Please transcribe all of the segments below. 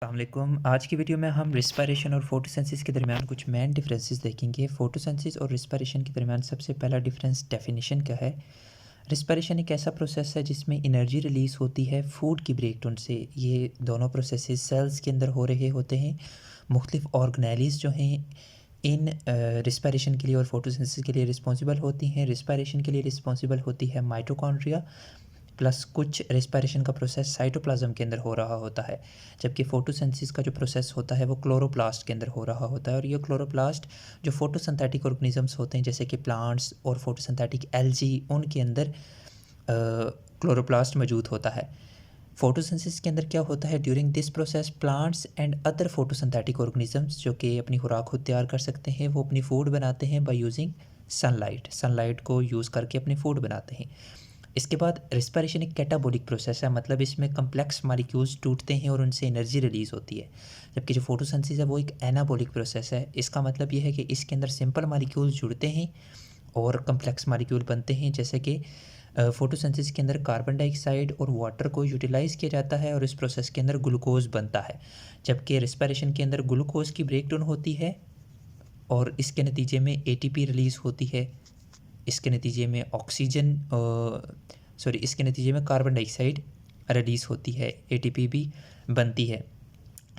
अस्सलामुअलैकुम। आज की वीडियो में हम रिस्पायरेशन और फोटोसिंथेसिस के दरमियान कुछ मेन डिफरेंसेस देखेंगे। फोटोसिंथेसिस और रिस्पायरेशन के दरमियान सबसे पहला डिफरेंस डेफिनेशन का है। रिस्पायरेशन एक ऐसा प्रोसेस है जिसमें एनर्जी रिलीज़ होती है फूड की ब्रेकडाउन से। ये दोनों प्रोसेसेस सेल्स के अंदर हो रहे होते हैं। मुख्तलिफ ऑर्गेनेलिज़ जो हैं इन रिस्पायरेशन के लिए और फोटोसिंथेसिस के लिए रिस्पॉन्सिबल होती हैं। रिस्पायरेशन के लिए रिस्पॉन्सिबल होती है माइटोकॉन्ड्रिया, प्लस कुछ रिस्पायरेशन का प्रोसेस साइटोप्लाज्म के अंदर हो रहा होता है, जबकि फोटोसिंथेसिस का जो प्रोसेस होता है वो क्लोरोप्लास्ट के अंदर हो रहा होता है। और ये क्लोरोप्लास्ट जो फोटोसिंथेटिक ऑर्गेनिजम्स होते हैं जैसे कि प्लांट्स और फोटोसिंथेटिक एल्गी, उनके अंदर क्लोरोप्लास्ट मौजूद होता है। फोटोसिंथेसिस के अंदर क्या होता है, during this process plants and other photosynthetic organisms जो कि अपनी खुराक खुद तैयार कर सकते हैं, वो अपनी फूड बनाते हैं बाय यूजिंग सनलाइट को यूज़ करके अपने फूड बनाते हैं। इसके बाद रिस्पायरेशन एक कैटाबॉलिक प्रोसेस है, मतलब इसमें कम्प्लेक्स मॉलिक्यूल्स टूटते हैं और उनसे एनर्जी रिलीज़ होती है। जबकि जो फोटोसिंथेसिस है वो एक एनाबॉलिक प्रोसेस है। इसका मतलब ये है कि इसके अंदर सिंपल मॉलिक्यूल्स जुड़ते हैं और कम्प्लेक्स मॉलिक्यूल बनते हैं। जैसे कि फोटोसिंथेसिस के अंदर कार्बन डाइऑक्साइड और वाटर को यूटिलाइज़ किया जाता है और इस प्रोसेस के अंदर ग्लूकोज बनता है। जबकि रिस्पायरेशन के अंदर ग्लूकोज की ब्रेकडाउन होती है और इसके नतीजे में एटीपी रिलीज़ होती है। इसके नतीजे में इसके नतीजे में कार्बन डाइऑक्साइड रिलीज़ होती है, एटीपी भी बनती है।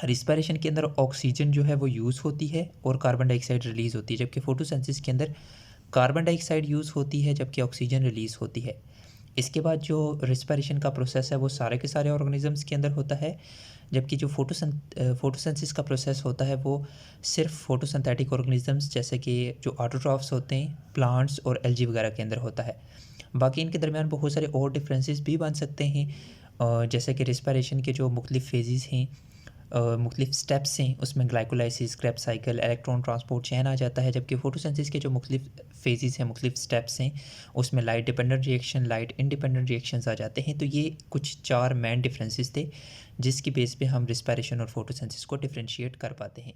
रिस्पायरेशन के अंदर ऑक्सीजन जो है वो यूज़ होती है और कार्बन डाइऑक्साइड रिलीज़ होती है, जबकि फोटोसिंथेसिस के अंदर कार्बन डाइऑक्साइड यूज़ होती है जबकि ऑक्सीजन रिलीज़ होती है। इसके बाद जो रिस्पायरेशन का प्रोसेस है वो सारे के सारे ऑर्गेनिजम्स के अंदर होता है, जबकि जो फोटोसिंथेसिस का प्रोसेस होता है वो सिर्फ फोटोसिंथेटिक ऑर्गेनिजम्स जैसे कि जो ऑटोट्रॉफ्स होते हैं प्लांट्स और एल्गी वगैरह के अंदर होता है। बाकी इनके दरमियान बहुत सारे और डिफरेंसेस भी बन सकते हैं, जैसे कि रिस्पायरेशन के जो मुख्तलिफ फेजेस हैं, मुख्तलिफ स्टेप्स हैं, उसमें glycolysis, Krebs cycle, electron transport chain आ जाता है। जबकि फोटोसिंथेसिस के जो मुख्तलिफ फेजेस हैं, मुख्तलिफ स्टेप्स हैं, उसमें light dependent reaction, light independent reactions आ जाते हैं। तो ये कुछ 4 मेन डिफरेंसेस थे जिसकी बेस पे हम रिस्पायरेशन और फोटोसिंथेसिस को डिफरेंशिएट कर पाते हैं।